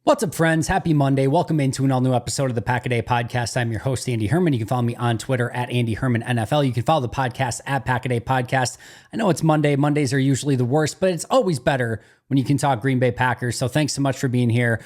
What's up, friends? Happy Monday. Welcome into an all-new episode of the Pack a Day Podcast. I'm your host, Andy Herman. You can follow me on Twitter at Andy Herman NFL. You can follow the podcast at Pack a Day Podcast. I know it's Monday. Mondays are usually the worst, but it's always better when you can talk Green Bay Packers. So thanks so much for being here.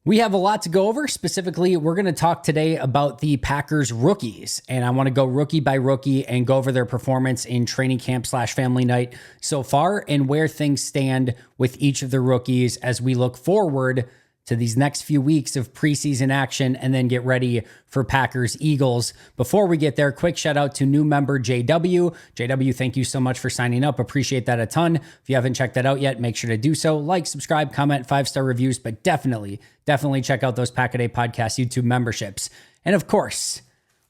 We have a lot to go over. Specifically, we're going to talk today about the Packers rookies, and I want to go rookie by rookie and go over their performance in training camp / family night so far and where things stand with each of the rookies as we look forward to these next few weeks of preseason action and then get ready for Packers Eagles. Before we get there, quick shout out to new member JW. JW, thank you so much for signing up. Appreciate that a ton. If you haven't checked that out yet, make sure to do so. Like, subscribe, comment, 5-star reviews, but definitely check out those Pack a Day Podcast YouTube memberships. And of course,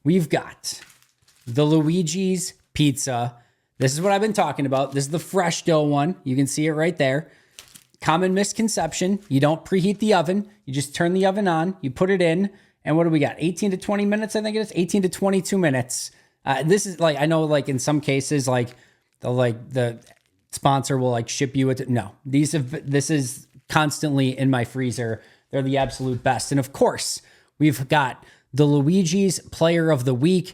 we've got the Luigi's Pizza. This is what I've been talking about. This is the fresh dough one. You can see it right there. Common misconception, you don't preheat the oven. You just turn the oven on, you put it in, and what do we got? 18 to 20 minutes, I think it is. 18 to 22 minutes. This is like, I know like in some cases, like the sponsor will like ship you it. No, this is constantly in my freezer. They're the absolute best. And of course, we've got the Luigi's Player of the Week.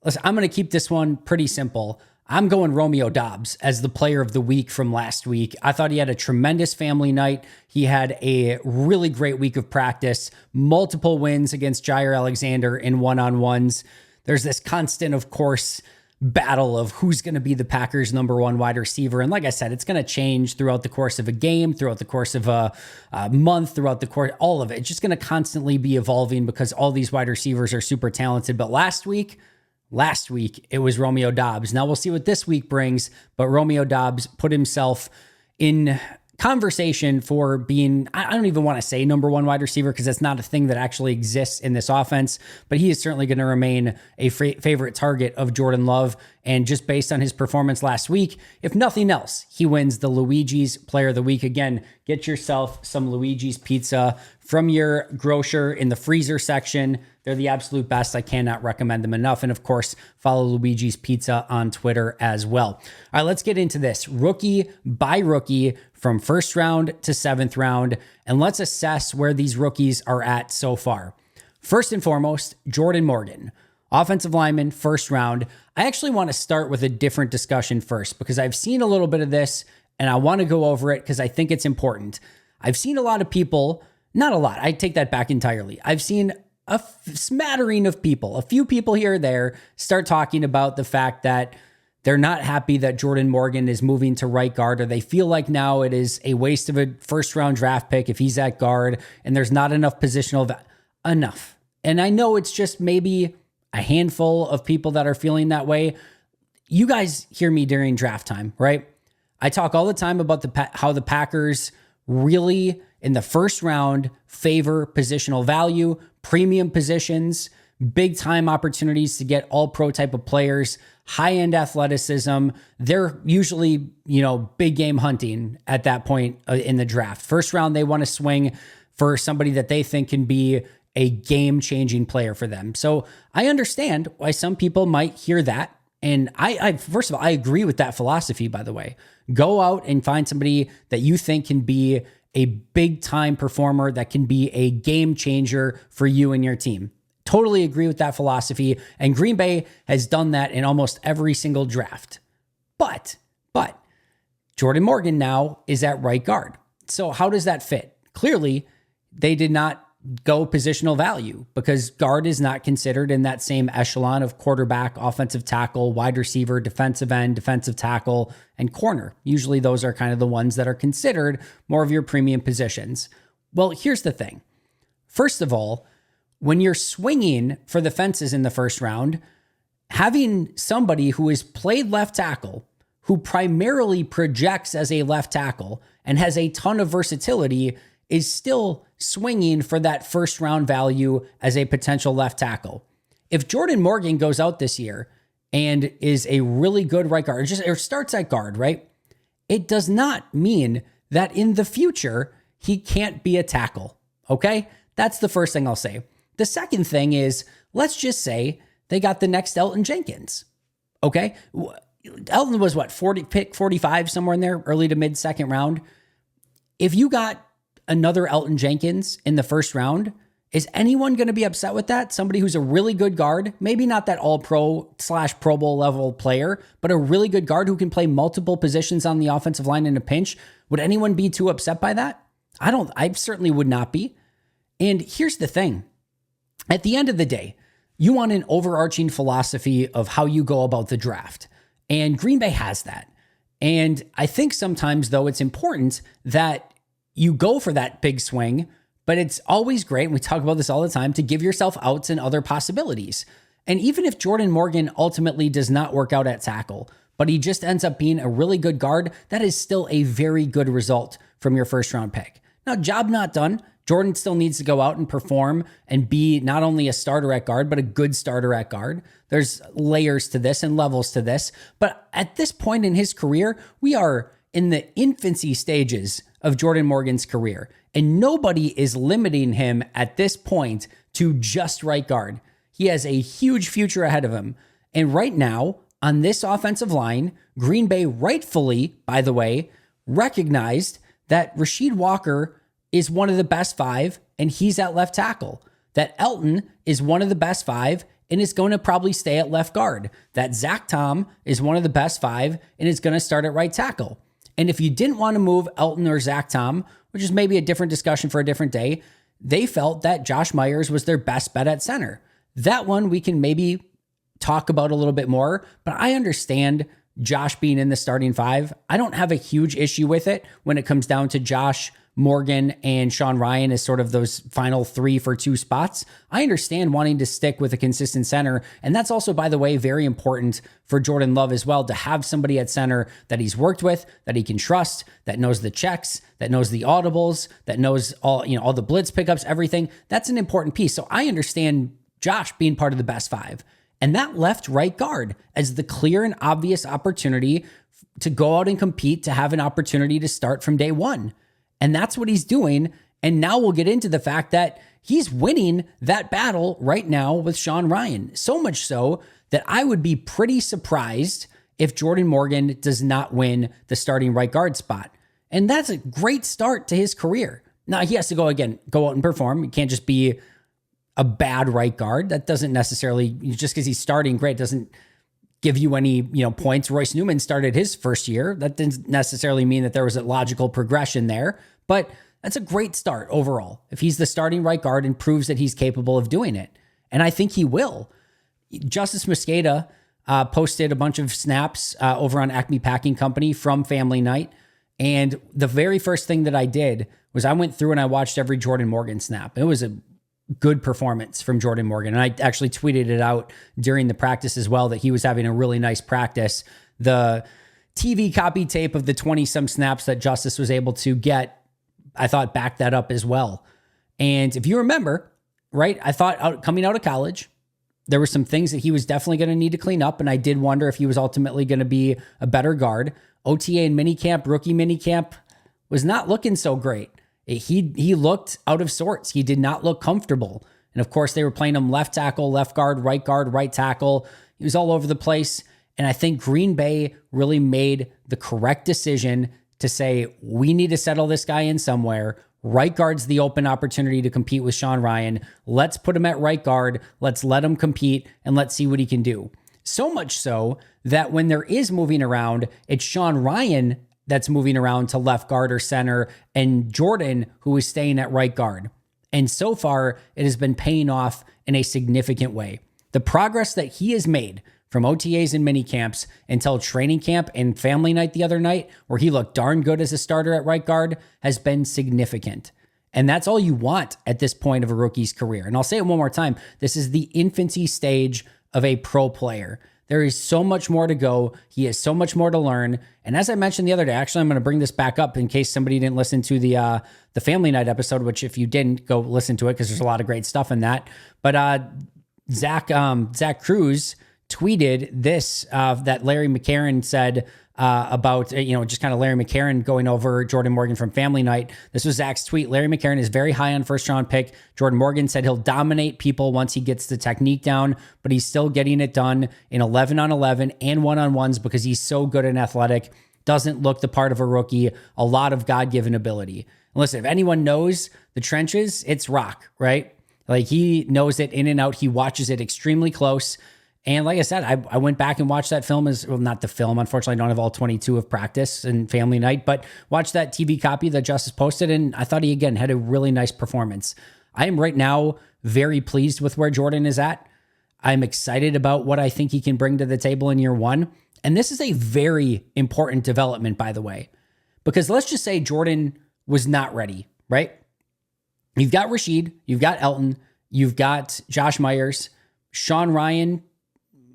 Listen, I'm going to keep this one pretty simple. I'm going Romeo Doubs as the player of the week from last week. I thought he had a tremendous family night. He had a really great week of practice, multiple wins against Jair Alexander in one-on-ones. There's this constant, of course, battle of who's going to be the Packers' number one wide receiver. And like I said, it's going to change throughout the course of a game, throughout the course of a month, throughout the course, all of it. It's just going to constantly be evolving because all these wide receivers are super talented. But last week, it was Romeo Doubs. Now we'll see what this week brings, but Romeo Doubs put himself in conversation for being, I don't even want to say number one wide receiver because that's not a thing that actually exists in this offense, but he is certainly going to remain a favorite target of Jordan Love. And just based on his performance last week, if nothing else, he wins the Luigi's Player of the Week. Again, get yourself some Luigi's Pizza from your grocer in the freezer section. They're the absolute best. I cannot recommend them enough. And of course, follow Luigi's Pizza on Twitter as well. All right, let's get into this rookie by rookie from first round to seventh round. And let's assess where these rookies are at so far. First and foremost, Jordan Morgan, offensive lineman, first round. I actually want to start with a different discussion first because I've seen a little bit of this and I want to go over it because I think it's important. I've seen a lot of people, not a lot, I take that back entirely. I've seen a smattering of people, a few people here or there start talking about the fact that they're not happy that Jordan Morgan is moving to right guard, or they feel like now it is a waste of a first round draft pick if he's at guard and there's not enough positional enough. And I know it's just maybe a handful of people that are feeling that way. You guys hear me during draft time, right? I talk all the time about how the Packers really in the first round favor positional value, premium positions, big time opportunities to get all pro type of players, high end athleticism. They're usually, big game hunting at that point in the draft. First round, they want to swing for somebody that they think can be a game changing player for them. So I understand why some people might hear that. And I first of all, I agree with that philosophy, by the way. Go out and find somebody that you think can be a big time performer, that can be a game changer for you and your team. Totally agree with that philosophy. And Green Bay has done that in almost every single draft. But Jordan Morgan now is at right guard. So how does that fit? Clearly, they did not go positional value because guard is not considered in that same echelon of quarterback, offensive tackle, wide receiver, defensive end, defensive tackle, and corner. Usually those are kind of the ones that are considered more of your premium positions. Well, here's the thing. First of all, when you're swinging for the fences in the first round, having somebody who has played left tackle, who primarily projects as a left tackle and has a ton of versatility is still swinging for that first round value as a potential left tackle. If Jordan Morgan goes out this year and is a really good right guard, or starts at guard, right? It does not mean that in the future, he can't be a tackle, okay? That's the first thing I'll say. The second thing is, let's just say they got the next Elton Jenkins, okay? Elton was pick 45, somewhere in there, early to mid second round. If you got another Elton Jenkins in the first round. Is anyone going to be upset with that? Somebody who's a really good guard, maybe not that all-pro/Pro Bowl level player, but a really good guard who can play multiple positions on the offensive line in a pinch. Would anyone be too upset by that? I certainly would not be. And here's the thing. At the end of the day, you want an overarching philosophy of how you go about the draft. And Green Bay has that. And I think sometimes, though, it's important that you go for that big swing, but it's always great, and we talk about this all the time, to give yourself outs and other possibilities. And even if Jordan Morgan ultimately does not work out at tackle, but he just ends up being a really good guard, that is still a very good result from your first round pick. Now, job not done. Jordan still needs to go out and perform and be not only a starter at guard, but a good starter at guard. There's layers to this and levels to this. But at this point in his career, we are in the infancy stages of Jordan Morgan's career. And nobody is limiting him at this point to just right guard. He has a huge future ahead of him. And right now, on this offensive line, Green Bay rightfully, by the way, recognized that Rasheed Walker is one of the best five, and he's at left tackle. That Elton is one of the best five, and is going to probably stay at left guard. That Zach Tom is one of the best five, and is going to start at right tackle. And if you didn't want to move Elton or Zach Tom, which is maybe a different discussion for a different day, they felt that Josh Myers was their best bet at center. That one we can maybe talk about a little bit more, but I understand Josh being in the starting five. I don't have a huge issue with it when it comes down to Josh, Morgan, and Sean Ryan as sort of those final 3 for 2 spots. I understand wanting to stick with a consistent center. And that's also, by the way, very important for Jordan Love as well, to have somebody at center that he's worked with, that he can trust, that knows the checks, that knows the audibles, that knows all the blitz pickups, everything. That's an important piece. So I understand Josh being part of the best five. And that left right guard as the clear and obvious opportunity to go out and compete, to have an opportunity to start from day one. And that's what he's doing. And now we'll get into the fact that he's winning that battle right now with Sean Ryan. So much so that I would be pretty surprised if Jordan Morgan does not win the starting right guard spot. And that's a great start to his career. Now he has to go out and perform. He can't just be a bad right guard. That doesn't necessarily, just because he's starting great, doesn't give you any, points. Royce Newman started his first year. That didn't necessarily mean that there was a logical progression there, but that's a great start overall. If he's the starting right guard and proves that he's capable of doing it. And I think he will. Justice Mosqueda posted a bunch of snaps over on Acme Packing Company from Family Night. And the very first thing that I did was I went through and I watched every Jordan Morgan snap. It was a good performance from Jordan Morgan. And I actually tweeted it out during the practice as well, that he was having a really nice practice. The TV copy tape of the 20-some snaps that Justice was able to get, I thought backed that up as well. And if you remember, right, I thought coming out of college, there were some things that he was definitely going to need to clean up. And I did wonder if he was ultimately going to be a better guard. OTA and minicamp, rookie minicamp, was not looking so great. He looked out of sorts. He did not look comfortable. And of course, they were playing him left tackle, left guard, right tackle. He was all over the place. And I think Green Bay really made the correct decision to say, we need to settle this guy in somewhere. Right guard's the open opportunity to compete with Sean Ryan. Let's put him at right guard. Let's let him compete and let's see what he can do. So much so that when there is moving around, it's Sean Ryan that's moving around to left guard or center, and Jordan who is staying at right guard. And so far, it has been paying off in a significant way. The progress that he has made from OTAs and mini camps until training camp and family night the other night, where he looked darn good as a starter at right guard, has been significant. And that's all you want at this point of a rookie's career. And I'll say it one more time. This is the infancy stage of a pro player. There is so much more to go. He has so much more to learn. And as I mentioned the other day, actually, I'm going to bring this back up in case somebody didn't listen to the Family Night episode, which if you didn't, go listen to it because there's a lot of great stuff in that. But Zach Cruz tweeted this, that Larry McCarron said about, just kind of Larry McCarron going over Jordan Morgan from Family Night. This was Zach's tweet. Larry McCarron is very high on first round pick. Jordan Morgan said he'll dominate people once he gets the technique down, but he's still getting it done in 11 on 11 and one-on-ones because he's so good and athletic. Doesn't look the part of a rookie. A lot of God-given ability. listen, if anyone knows the trenches, it's Rock, right? Like he knows it in and out. He watches it extremely close. And like I said, I went back and watched that film not the film. Unfortunately, I don't have all 22 of practice and family night, but watched that TV copy that Justice posted. And I thought he, again, had a really nice performance. I am right now very pleased with where Jordan is at. I'm excited about what I think he can bring to the table in year one. And this is a very important development, by the way, because let's just say Jordan was not ready, right? You've got Rashid, you've got Elton, you've got Josh Myers, Sean Ryan.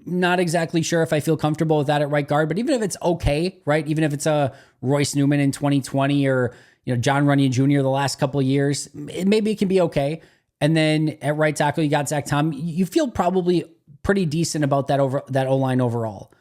Not exactly sure if I feel comfortable with that at right guard, but even if it's okay, right? Even if it's a Royce Newman in 2020 or John Runyon Jr. the last couple of years, maybe it can be okay. And then at right tackle, you got Zach Tom. You feel probably pretty decent about that O-line overall.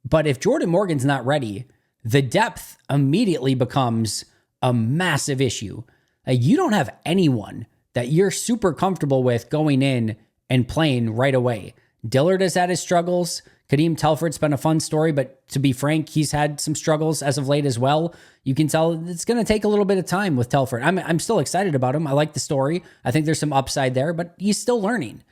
But if Jordan Morgan's not ready, the depth immediately becomes a massive issue. Like, you don't have anyone that you're super comfortable with going in and playing right away. Dillard has had his struggles. Kadeem Telford's been a fun story, but to be frank, he's had some struggles as of late as well. You can tell it's going to take a little bit of time with Telford. I'm still excited about him. I like the story. I think there's some upside there, but he's still learning.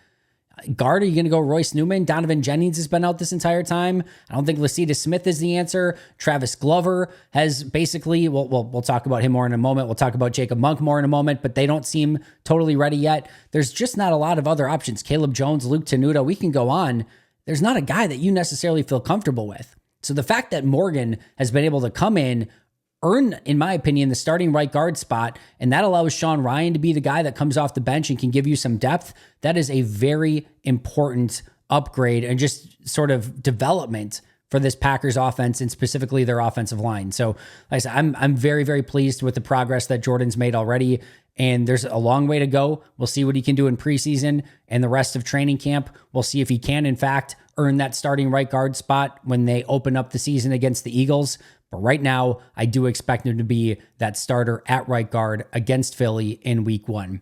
Guard, are you going to go Royce Newman? Donovan Jennings has been out this entire time. I don't think Lacita Smith is the answer. Travis Glover has basically, we'll talk about him more in a moment. We'll talk about Jacob Monk more in a moment, but they don't seem totally ready yet. There's just not a lot of other options. Caleb Jones, Luke Tenuta, we can go on. There's not a guy that you necessarily feel comfortable with. So the fact that Morgan has been able to come in, earn, in my opinion, the starting right guard spot, and that allows Sean Ryan to be the guy that comes off the bench and can give you some depth, that is a very important upgrade and just sort of development for this Packers offense and specifically their offensive line. So like I said, I'm very, very pleased with the progress that Jordan's made already, and there's a long way to go. We'll see what he can do in preseason and the rest of training camp. We'll see if he can, in fact, earn that starting right guard spot when they open up the season against the Eagles. But right now, I do expect him to be that starter at right guard against Philly in week one.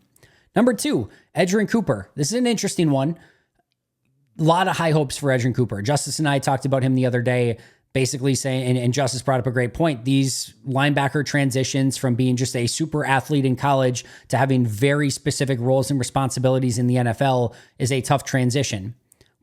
Number 2, Edgerrin Cooper. This is an interesting one. A lot of high hopes for Edgerrin Cooper. Justice and I talked about him the other day, basically saying, and Justice brought up a great point, these linebacker transitions from being just a super athlete in college to having very specific roles and responsibilities in the NFL is a tough transition.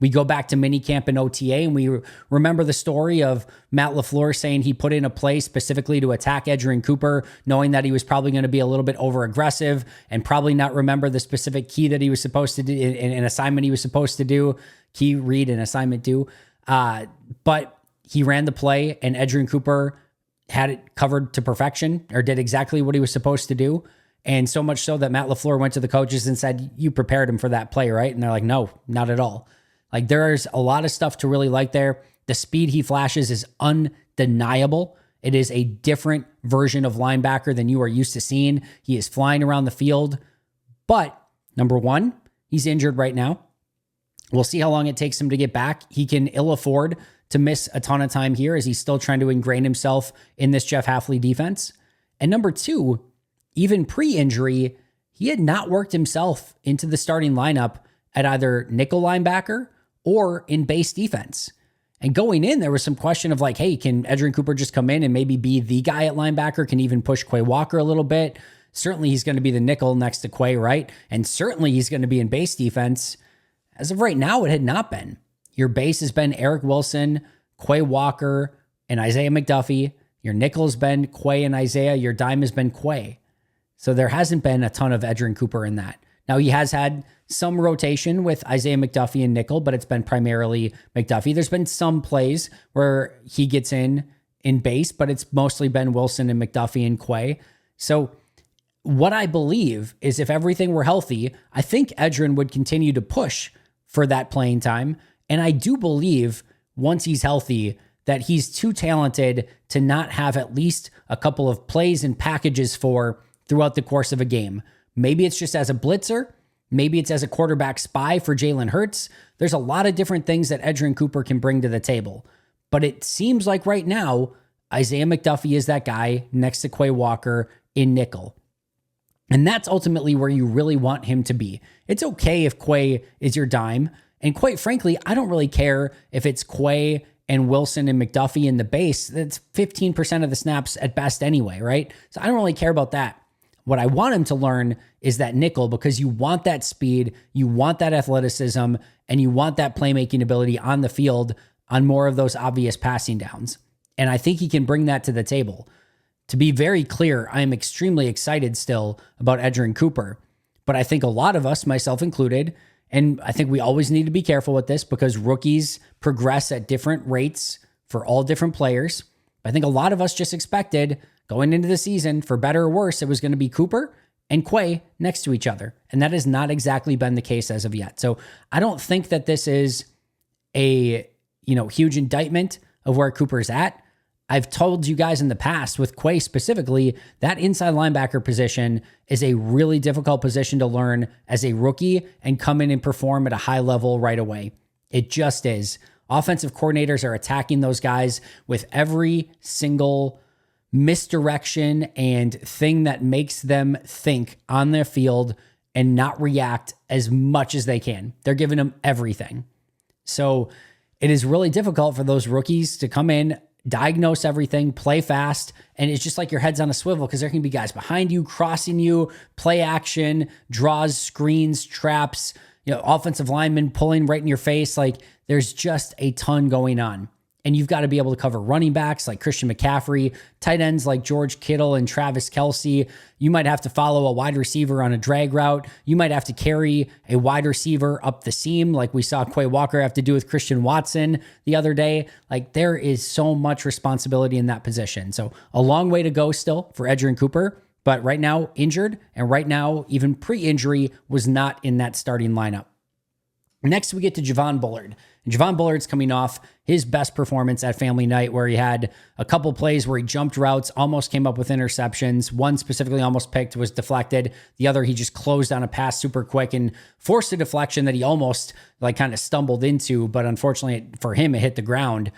We go back to minicamp and OTA, and we remember the story of Matt LaFleur saying he put in a play specifically to attack Edgerrin Cooper, knowing that he was probably going to be a little bit over-aggressive and probably not remember the specific key that he was supposed to do, an assignment he was supposed to do, key read and assignment do. But he ran the play, and Edgerrin Cooper had it covered to perfection, or did exactly what he was supposed to do. And so much so that Matt LaFleur went to the coaches and said, "You prepared him for that play, right?" And they're like, "No, not at all." Like, there's a lot of stuff to really like there. The speed he flashes is undeniable. It is a different version of linebacker than you are used to seeing. He is flying around the field. But number 1, he's injured right now. We'll see how long it takes him to get back. He can ill afford to miss a ton of time here as he's still trying to ingrain himself in this Jeff Hafley defense. And number 2, even pre-injury, he had not worked himself into the starting lineup at either nickel linebacker or in base defense. And going in, there was some question of like, hey, can Edgerrin Cooper just come in and maybe be the guy at linebacker, can even push Quay Walker a little bit? Certainly he's going to be the nickel next to Quay, right? And certainly he's going to be in base defense. As of right now, it had not been. Your base has been Eric Wilson, Quay Walker, and Isaiah McDuffie. Your nickel has been Quay and Isaiah. Your dime has been Quay. So there hasn't been a ton of Edgerrin Cooper in that. Now, he has had some rotation with Isaiah McDuffie and nickel, but it's been primarily McDuffie. There's been some plays where he gets in base, but it's mostly been Wilson and McDuffie and Quay. So what I believe is if everything were healthy, I think Edgerrin would continue to push for that playing time. And I do believe once he's healthy that he's too talented to not have at least a couple of plays and packages for throughout the course of a game. Maybe it's just as a blitzer. Maybe it's as a quarterback spy for Jalen Hurts. There's a lot of different things that Edgerrin Cooper can bring to the table. But it seems like right now, Isaiah McDuffie is that guy next to Quay Walker in nickel. And that's ultimately where you really want him to be. It's okay if Quay is your dime. And quite frankly, I don't really care if it's Quay and Wilson and McDuffie in the base. That's 15% of the snaps at best anyway, right? So I don't really care about that. what I want him to learn is that nickel, because you want that speed, you want that athleticism, and you want that playmaking ability on the field on more of those obvious passing downs. And I think he can bring that to the table. To be very clear, I am extremely excited still about Edgerrin Cooper, but I think a lot of us, myself included, and I think we always need to be careful with this because rookies progress at different rates for all different players. I think a lot of us just expected going into the season, for better or worse, it was going to be Cooper and Quay next to each other. And that has not exactly been the case as of yet. So I don't think that this is a, huge indictment of where Cooper's at. I've told you guys in the past with Quay specifically, that inside linebacker position is a really difficult position to learn as a rookie and come in and perform at a high level right away. It just is. Offensive coordinators are attacking those guys with every single misdirection and thing that makes them think on their field and not react as much as they can. They're giving them everything. So it is really difficult for those rookies to come in, diagnose everything, play fast, and it's just like your head's on a swivel because there can be guys behind you, crossing you, play action, draws, screens, traps, offensive linemen pulling right in your face. Like there's just a ton going on. And you've got to be able to cover running backs like Christian McCaffrey, tight ends like George Kittle and Travis Kelce. You might have to follow a wide receiver on a drag route. You might have to carry a wide receiver up the seam like we saw Quay Walker have to do with Christian Watson the other day. Like there is so much responsibility in that position. So a long way to go still for Edgerrin Cooper, but right now injured, and right now even pre-injury was not in that starting lineup. Next, we get to Javon Bullard. And Javon Bullard's coming off his best performance at family night where he had a couple plays where he jumped routes, almost came up with interceptions. One specifically almost picked, was deflected. The other, he just closed on a pass super quick and forced a deflection that he almost kind of stumbled into. But unfortunately for him, it hit the ground.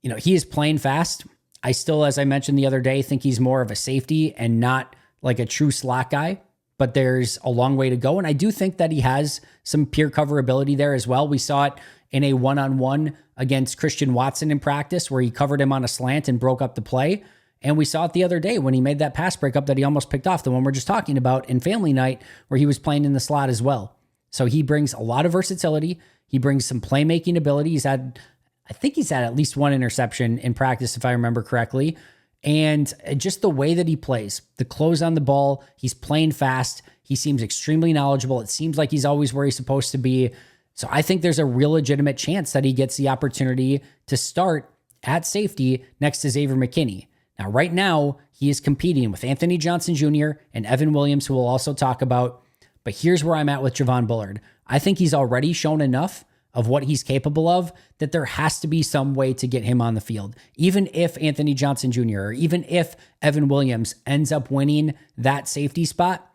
He is playing fast. I still, as I mentioned the other day, think he's more of a safety and not like a true slot guy. But there's a long way to go. And I do think that he has some peer cover ability there as well. We saw it in a one-on-one against Christian Watson in practice where he covered him on a slant and broke up the play. And we saw it the other day when he made that pass breakup that he almost picked off, the one we're just talking about in family night where he was playing in the slot as well. So he brings a lot of versatility. He brings some playmaking ability. I think he's had at least one interception in practice, if I remember correctly. And just the way that he plays, the close on the ball, he's playing fast. He seems extremely knowledgeable. It seems like he's always where he's supposed to be. So I think there's a real legitimate chance that he gets the opportunity to start at safety next to Xavier McKinney. Now, right now, he is competing with Anthony Johnson Jr. and Evan Williams, who we'll also talk about. But here's where I'm at with Javon Bullard. I think he's already shown enough of what he's capable of that there has to be some way to get him on the field. Even if Anthony Johnson Jr. or even if Evan Williams ends up winning that safety spot,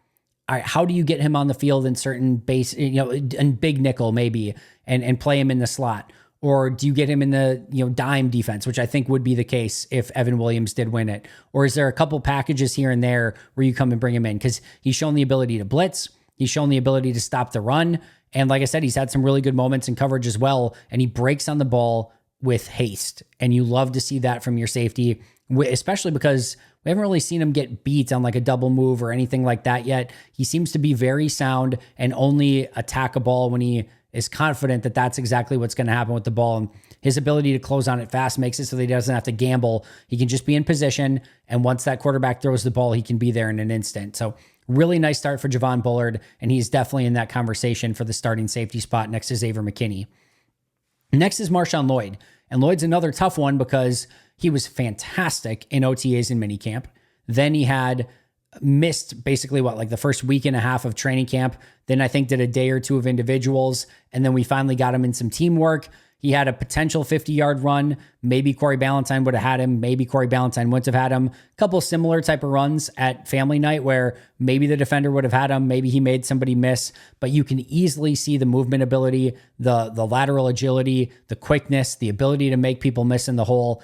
all right, how do you get him on the field in certain base, in big nickel maybe, and play him in the slot? Or do you get him in the dime defense, which I think would be the case if Evan Williams did win it? Or is there a couple packages here and there where you come and bring him in? Because he's shown the ability to blitz. He's shown the ability to stop the run. And like I said, he's had some really good moments in coverage as well. And he breaks on the ball with haste. And you love to see that from your safety, especially because we haven't really seen him get beat on like a double move or anything like that yet. He seems to be very sound and only attack a ball when he is confident that that's exactly what's going to happen with the ball. And his ability to close on it fast makes it so that he doesn't have to gamble. He can just be in position. And once that quarterback throws the ball, he can be there in an instant. So really nice start for Javon Bullard, and he's definitely in that conversation for the starting safety spot next to Xavier McKinney. Next is MarShawn Lloyd, and Lloyd's another tough one because he was fantastic in OTAs and minicamp. Then he had missed basically the first week and a half of training camp. Then I think did a day or two of individuals, and then we finally got him in some teamwork. He had a potential 50-yard run. Maybe Corey Ballantyne would have had him. Maybe Corey Ballantyne wouldn't have had him. A couple similar type of runs at family night where maybe the defender would have had him. Maybe he made somebody miss. But you can easily see the movement ability, the lateral agility, the quickness, the ability to make people miss in the hole.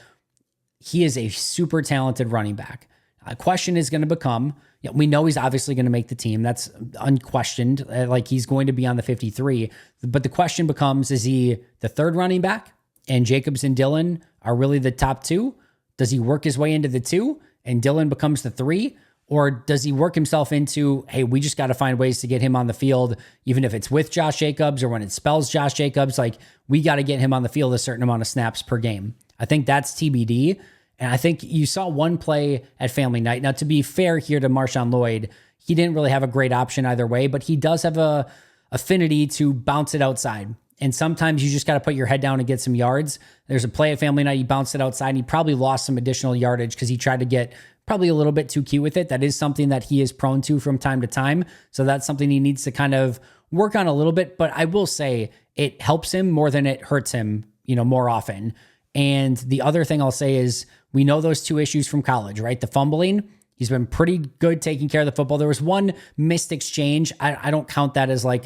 He is a super talented running back. A question is going to become, we know he's obviously going to make the team. That's unquestioned. Like he's going to be on the 53. But the question becomes, is he the third running back and Jacobs and Dillon are really the top two? Does he work his way into the two and Dillon becomes the three? Or does he work himself into, hey, we just got to find ways to get him on the field, even if it's with Josh Jacobs or when it spells Josh Jacobs, like we got to get him on the field a certain amount of snaps per game. I think that's TBD. And I think you saw one play at family night. Now, to be fair here to MarShawn Lloyd, he didn't really have a great option either way, but he does have a affinity to bounce it outside. And sometimes you just got to put your head down and get some yards. There's a play at family night, he bounced it outside and he probably lost some additional yardage because he tried to get probably a little bit too cute with it. That is something that he is prone to from time to time. So that's something he needs to kind of work on a little bit. But I will say it helps him more than it hurts him, more often. And the other thing I'll say is we know those two issues from college, right? The fumbling, he's been pretty good taking care of the football. There was one missed exchange. I don't count that as like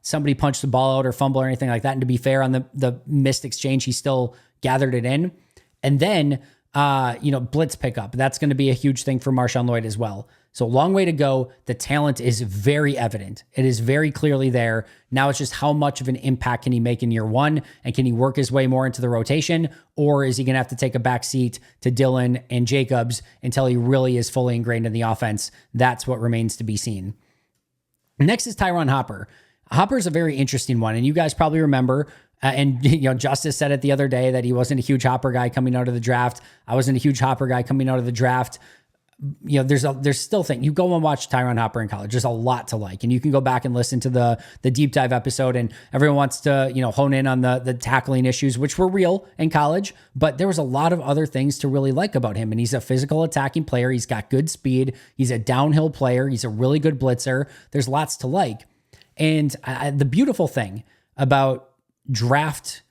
somebody punched the ball out or fumble or anything like that. And to be fair, on the missed exchange, he still gathered it in. And then blitz pickup. That's going to be a huge thing for MarShawn Lloyd as well. So a long way to go. The talent is very evident. It is very clearly there. Now it's just how much of an impact can he make in year one? And can he work his way more into the rotation? Or is he going to have to take a back seat to Dillon and Jacobs until he really is fully ingrained in the offense? That's what remains to be seen. Next is Tyron Hopper. Hopper's a very interesting one. And you guys probably remember Justice said it the other day that he wasn't a huge Hopper guy coming out of the draft. I wasn't a huge Hopper guy coming out of the draft. There's still things. You go and watch Tyron Hopper in college. There's a lot to like, and you can go back and listen to the deep dive episode. And everyone wants to hone in on the tackling issues, which were real in college. But there was a lot of other things to really like about him. And he's a physical attacking player. He's got good speed. He's a downhill player. He's a really good blitzer. There's lots to like. And the beautiful thing about draft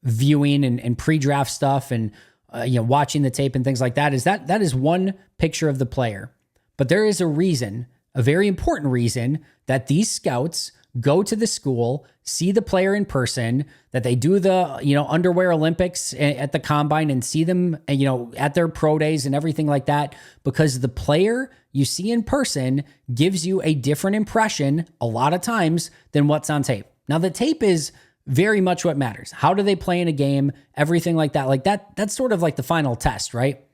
viewing and pre-draft stuff and watching the tape and things like that is one picture of the player. But there is a reason, a very important reason, that these scouts go to the school, see the player in person, that they do the underwear Olympics at the combine and see them at their pro days and everything like that, because the player you see in person gives you a different impression a lot of times than what's on tape. Now the tape is very much what matters. How do they play in a game? Everything like that. That's sort of like the final test, right?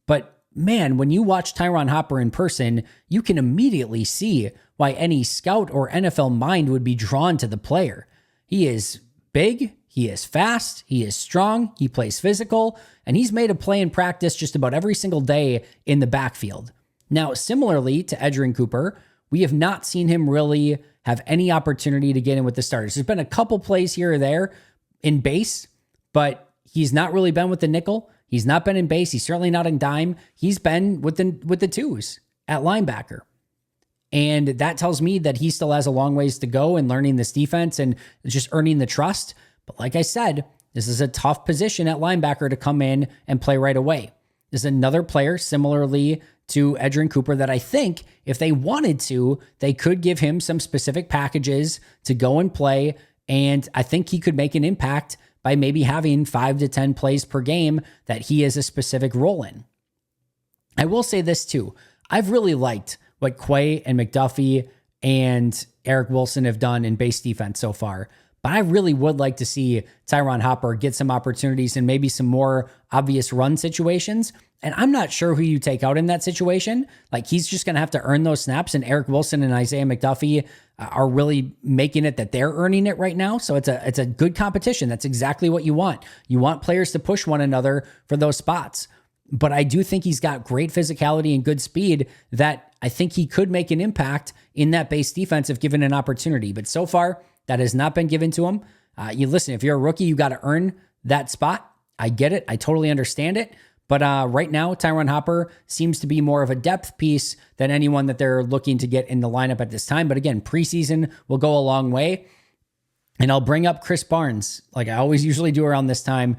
But man, when you watch Tyron Hopper in person, you can immediately see why any scout or NFL mind would be drawn to the player. He is big, he is fast, he is strong, he plays physical, and he's made a play in practice just about every single day in the backfield. Now, similarly to Edgerrin Cooper, we have not seen him really have any opportunity to get in with the starters. There's been a couple plays here or there in base, but he's not really been with the nickel. He's not been in base. He's certainly not in dime. He's been with the twos at linebacker. And that tells me that he still has a long ways to go in learning this defense and just earning the trust. But like I said, this is a tough position at linebacker to come in and play right away. This is another player similarly to Edgerrin Cooper that I think if they wanted to, they could give him some specific packages to go and play. And I think he could make an impact by maybe having 5 to 10 plays per game that he has a specific role in. I will say this too. I've really liked what Quay and McDuffie and Eric Wilson have done in base defense so far. But I really would like to see Tyron Hopper get some opportunities and maybe some more obvious run situations. And I'm not sure who you take out in that situation. Like, he's just going to have to earn those snaps. And Eric Wilson and Isaiah McDuffie are really making it that they're earning it right now. So it's a good competition. That's exactly what you want. You want players to push one another for those spots. But I do think he's got great physicality and good speed that I think he could make an impact in that base defense if given an opportunity. But so far, that has not been given to him. If you're a rookie, you got to earn that spot. I get it. I totally understand it. But right now, Tyron Hopper seems to be more of a depth piece than anyone that they're looking to get in the lineup at this time. But again, preseason will go a long way. And I'll bring up Chris Barnes, like I always usually do around this time.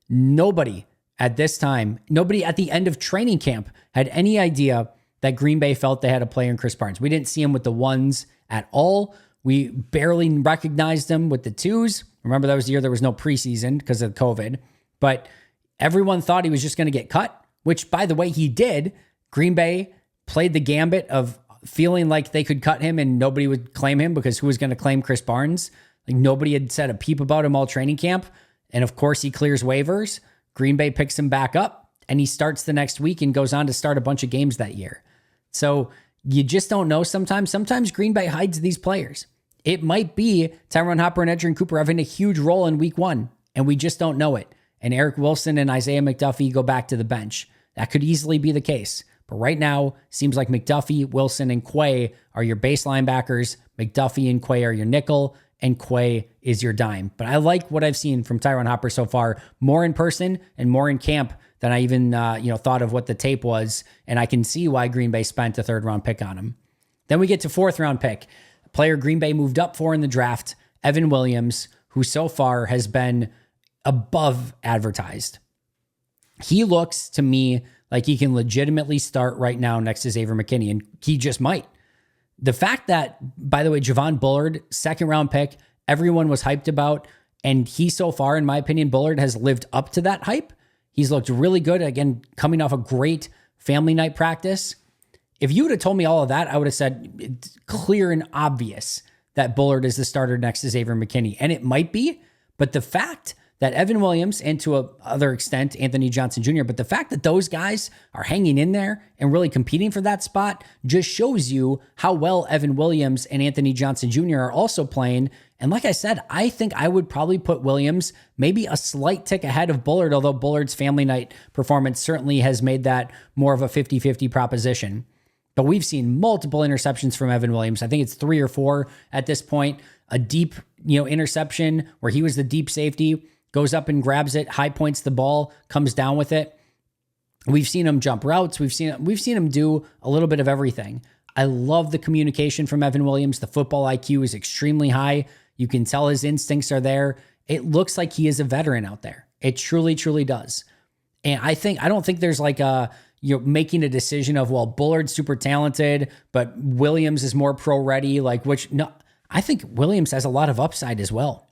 Nobody at the end of training camp had any idea that Green Bay felt they had a player in Chris Barnes. We didn't see him with the ones at all. We barely recognized him with the twos. Remember, that was the year there was no preseason because of COVID. But everyone thought he was just going to get cut, which, by the way, he did. Green Bay played the gambit of feeling like they could cut him and nobody would claim him because who was going to claim Chris Barnes? Like, nobody had said a peep about him all training camp. And of course, he clears waivers. Green Bay picks him back up and he starts the next week and goes on to start a bunch of games that year. So you just don't know sometimes. Sometimes Green Bay hides these players. It might be Tyrone Hopper and Edgerrin Cooper having a huge role in week 1, and we just don't know it. And Eric Wilson and Isaiah McDuffie go back to the bench. That could easily be the case. But right now, seems like McDuffie, Wilson, and Quay are your base linebackers. McDuffie and Quay are your nickel, and Quay is your dime. But I like what I've seen from Tyrone Hopper so far, more in person and more in camp than I even thought of what the tape was. And I can see why Green Bay spent a 3rd-round pick on him. Then we get to 4th-round pick. A player Green Bay moved up for in the draft, Evan Williams, who so far has been above advertised. He looks to me like he can legitimately start right now next to Xavier McKinney, and he just might. The fact that, by the way, Javon Bullard, 2nd-round pick, everyone was hyped about, and he so far, in my opinion, Bullard has lived up to that hype. He's looked really good, again, coming off a great family night practice. If you would have told me all of that, I would have said it's clear and obvious that Bullard is the starter next to Xavier McKinney, and it might be, but the fact that Evan Williams, and to a other extent, Anthony Johnson Jr., but the fact that those guys are hanging in there and really competing for that spot just shows you how well Evan Williams and Anthony Johnson Jr. are also playing. And like I said, I think I would probably put Williams maybe a slight tick ahead of Bullard, although Bullard's family night performance certainly has made that more of a 50-50 proposition. But we've seen multiple interceptions from Evan Williams. I think it's 3 or 4 at this point. A deep, interception where he was the deep safety, goes up and grabs it, high points the ball, comes down with it. We've seen him jump routes. We've seen him do a little bit of everything. I love the communication from Evan Williams. The football IQ is extremely high. You can tell his instincts are there. It looks like he is a veteran out there. It truly, truly does. And I don't think there's like making a decision of, well, Bullard's super talented, but Williams is more pro ready. No, I think Williams has a lot of upside as well.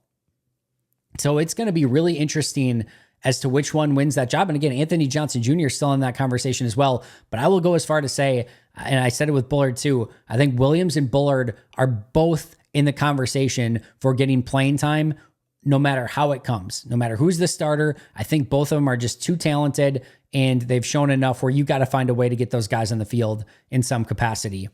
So it's going to be really interesting as to which one wins that job. And again, Anthony Johnson Jr. is still in that conversation as well. But I will go as far to say, and I said it with Bullard too, I think Williams and Bullard are both in the conversation for getting playing time, no matter how it comes, no matter who's the starter. I think both of them are just too talented, and they've shown enough where you got to find a way to get those guys on the field in some capacity.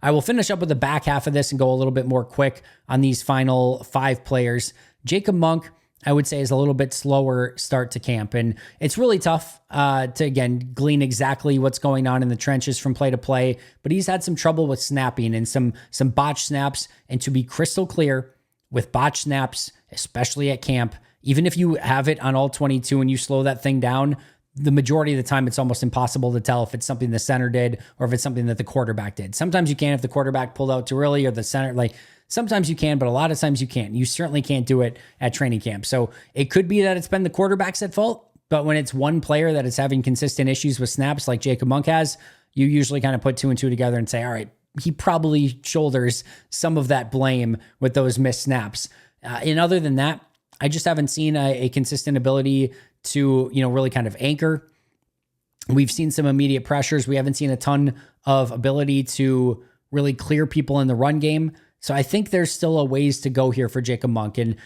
I will finish up with the back half of this and go a little bit more quick on these final 5 players. Jacob Monk, I would say, is a little bit slower start to camp. And it's really tough to, again, glean exactly what's going on in the trenches from play to play. But he's had some trouble with snapping and some botched snaps. And to be crystal clear, with botched snaps, especially at camp, even if you have it on all 22 and you slow that thing down, the majority of the time it's almost impossible to tell if it's something the center did or if it's something that the quarterback did. Sometimes you can if the quarterback pulled out too early or the center, sometimes you can, but a lot of times you can't. You certainly can't do it at training camp. So it could be that it's been the quarterback's at fault, but when it's one player that is having consistent issues with snaps like Jacob Monk has, you usually kind of put 2 and 2 together and say, all right, he probably shoulders some of that blame with those missed snaps. And other than that, I just haven't seen a consistent ability to, really kind of anchor. We've seen some immediate pressures. We haven't seen a ton of ability to really clear people in the run game. So I think there's still a ways to go here for Jacob Monk. And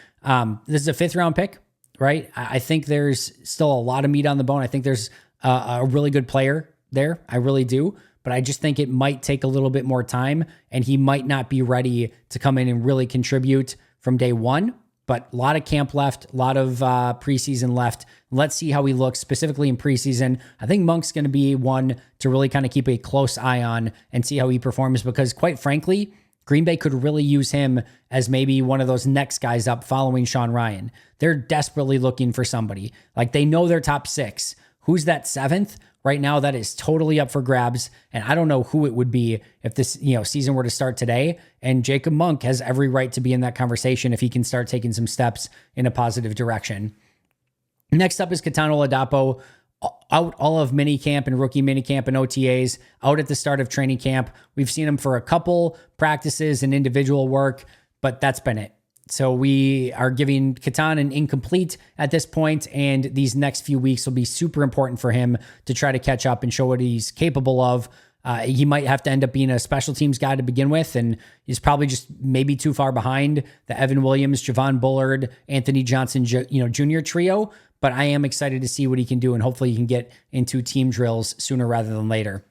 this is a 5th-round pick, right? I think there's still a lot of meat on the bone. I think there's a really good player there. I really do. But I just think it might take a little bit more time, and he might not be ready to come in and really contribute from day one. But a lot of camp left, a lot of preseason left. Let's see how he looks specifically in preseason. I think Monk's going to be one to really kind of keep a close eye on and see how he performs, because quite frankly, Green Bay could really use him as maybe one of those next guys up following Sean Ryan. They're desperately looking for somebody. They know their top 6. Who's that 7th? Right now, that is totally up for grabs, and I don't know who it would be if this season were to start today. And Jacob Monk has every right to be in that conversation if he can start taking some steps in a positive direction. Next up is Katano Ladapo, out all of minicamp and rookie minicamp and OTAs, out at the start of training camp. We've seen him for a couple practices and individual work, but that's been it. So we are giving Katan an incomplete at this point, and these next few weeks will be super important for him to try to catch up and show what he's capable of. He might have to end up being a special teams guy to begin with, and he's probably just maybe too far behind the Evan Williams, Javon Bullard, Anthony Johnson, Jr. trio. But I am excited to see what he can do, and hopefully he can get into team drills sooner rather than later.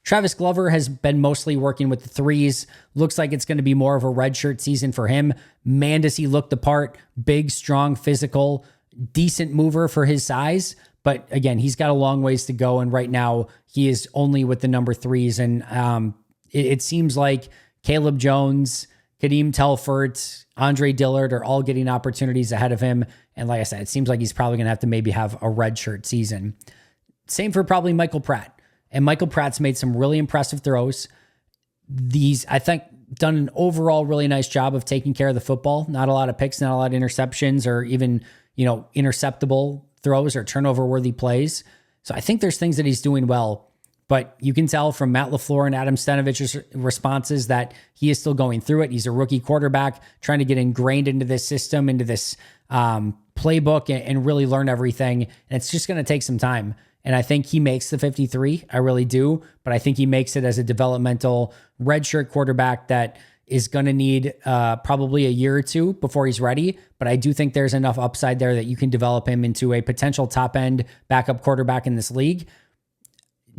Travis Glover has been mostly working with the threes. Looks like it's going to be more of a redshirt season for him. Man, does he look the part. Big, strong, physical, decent mover for his size. But again, he's got a long ways to go. And right now he is only with the number threes. And it seems like Caleb Jones, Kadeem Telfort, Andre Dillard are all getting opportunities ahead of him. And like I said, it seems like he's probably going to have to maybe have a redshirt season. Same for probably Michael Pratt. And Michael Pratt's made some really impressive throws. I think, done an overall really nice job of taking care of the football. Not a lot of picks, not a lot of interceptions or even, interceptable throws or turnover-worthy plays. So I think there's things that he's doing well. But you can tell from Matt LaFleur and Adam Stanovich's responses that he is still going through it. He's a rookie quarterback trying to get ingrained into this system, into this playbook and really learn everything. And it's just going to take some time. And I think he makes the 53. I really do. But I think he makes it as a developmental redshirt quarterback that is going to need probably a year or two before he's ready. But I do think there's enough upside there that you can develop him into a potential top end backup quarterback in this league.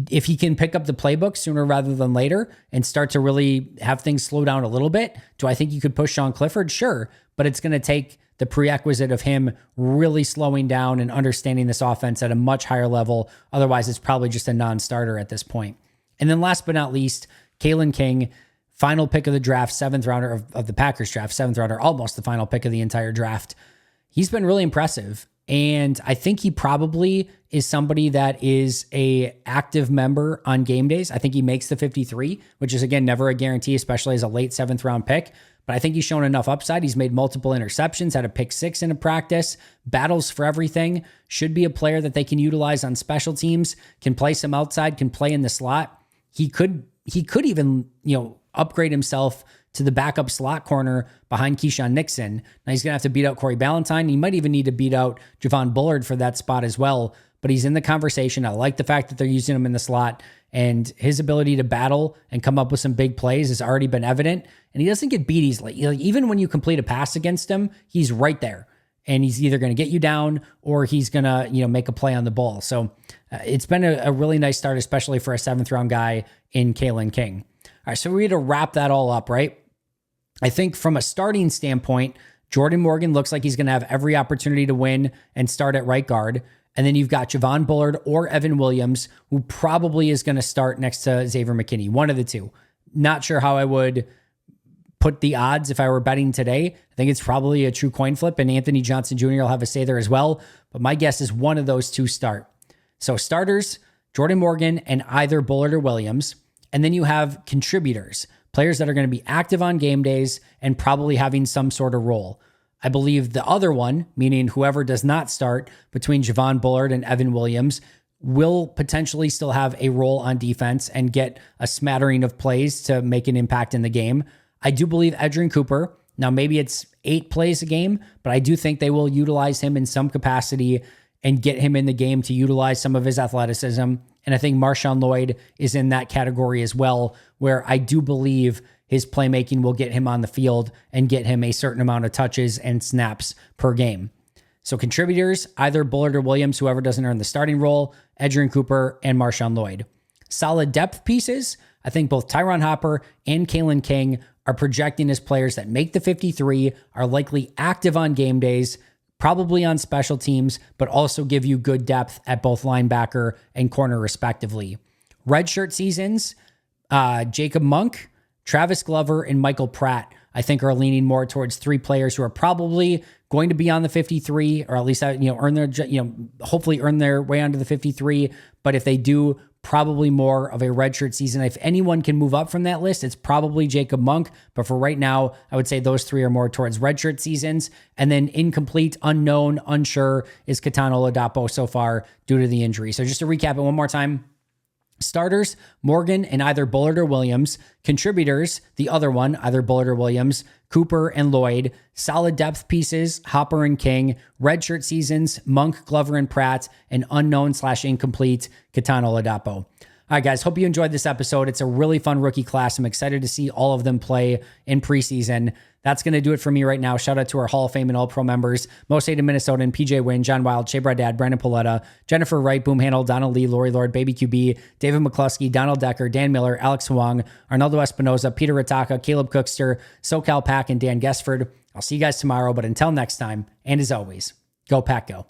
If he can pick up the playbook sooner rather than later and start to really have things slow down a little bit, do I think you could push Sean Clifford? Sure. But it's going to take the prerequisite of him really slowing down and understanding this offense at a much higher level. Otherwise, it's probably just a non-starter at this point. And then last but not least, Kalen King, final pick of the draft, 7th rounder of the Packers draft, 7th rounder, almost the final pick of the entire draft. He's been really impressive. And I think he probably is somebody that is a active member on game days. I think he makes the 53, which is, again, never a guarantee, especially as a late 7th round pick. But I think he's shown enough upside. He's made multiple interceptions, had a pick 6 in a practice, battles for everything, should be a player that they can utilize on special teams, can play some outside, can play in the slot. He could even, upgrade himself to the backup slot corner behind Keyshawn Nixon. Now he's going to have to beat out Corey Ballantyne. He might even need to beat out Javon Bullard for that spot as well. But he's in the conversation. I like the fact that they're using him in the slot, and his ability to battle and come up with some big plays has already been evident. And he doesn't get beat easily. Even when you complete a pass against him, he's right there. And he's either going to get you down or he's going to, make a play on the ball. So it's been a really nice start, especially for a 7th round guy in Kalen King. All right, so we need to wrap that all up, right? I think from a starting standpoint, Jordan Morgan looks like he's going to have every opportunity to win and start at right guard. And then you've got Javon Bullard or Evan Williams, who probably is going to start next to Xavier McKinney, one of the two. Not sure how I would put the odds if I were betting today. I think it's probably a true coin flip, and Anthony Johnson Jr. will have a say there as well. But my guess is one of those two start. So starters, Jordan Morgan and either Bullard or Williams. And then you have contributors, players that are going to be active on game days and probably having some sort of role. I believe the other one, meaning whoever does not start between Javon Bullard and Evan Williams, will potentially still have a role on defense and get a smattering of plays to make an impact in the game. I do believe Edgerrin Cooper, now maybe it's 8 plays a game, but I do think they will utilize him in some capacity and get him in the game to utilize some of his athleticism. And I think MarShawn Lloyd is in that category as well, where I do believe his playmaking will get him on the field and get him a certain amount of touches and snaps per game. So contributors, either Bullard or Williams, whoever doesn't earn the starting role, Edgerrin Cooper and MarShawn Lloyd. Solid depth pieces, I think both Tyron Hopper and Kalen King are projecting as players that make the 53, are likely active on game days, probably on special teams, but also give you good depth at both linebacker and corner respectively. Redshirt seasons, Jacob Monk, Travis Glover, and Michael Pratt, I think, are leaning more towards 3 players who are probably going to be on the 53, or at least earn their, hopefully earn their way onto the 53. But if they do, probably more of a redshirt season. If anyone can move up from that list, it's probably Jacob Monk. But for right now, I would say those 3 are more towards redshirt seasons. And then incomplete, unknown, unsure is Ketan Oladapo so far due to the injury. So just to recap it one more time. Starters, Morgan and either Bullard or Williams. Contributors, the other one, either Bullard or Williams. Cooper and Lloyd. Solid depth pieces, Hopper and King. Redshirt seasons, Monk, Glover, and Pratt. And unknown/incomplete, Ketan Oladapo. All right, guys, hope you enjoyed this episode. It's a really fun rookie class. I'm excited to see all of them play in preseason. That's going to do it for me right now. Shout out to our Hall of Fame and All-Pro members, Most Hated Minnesotan, PJ Wynn, John Wild, Shea Bradad, Brandon Paletta, Jennifer Wright, Boom Handle, Donald Lee, Lori Lord, Baby QB, David McCluskey, Donald Decker, Dan Miller, Alex Huang, Arnaldo Espinoza, Peter Ritaka, Caleb Cookster, SoCal Pack, and Dan Gesford. I'll see you guys tomorrow, but until next time, and as always, go Pack Go.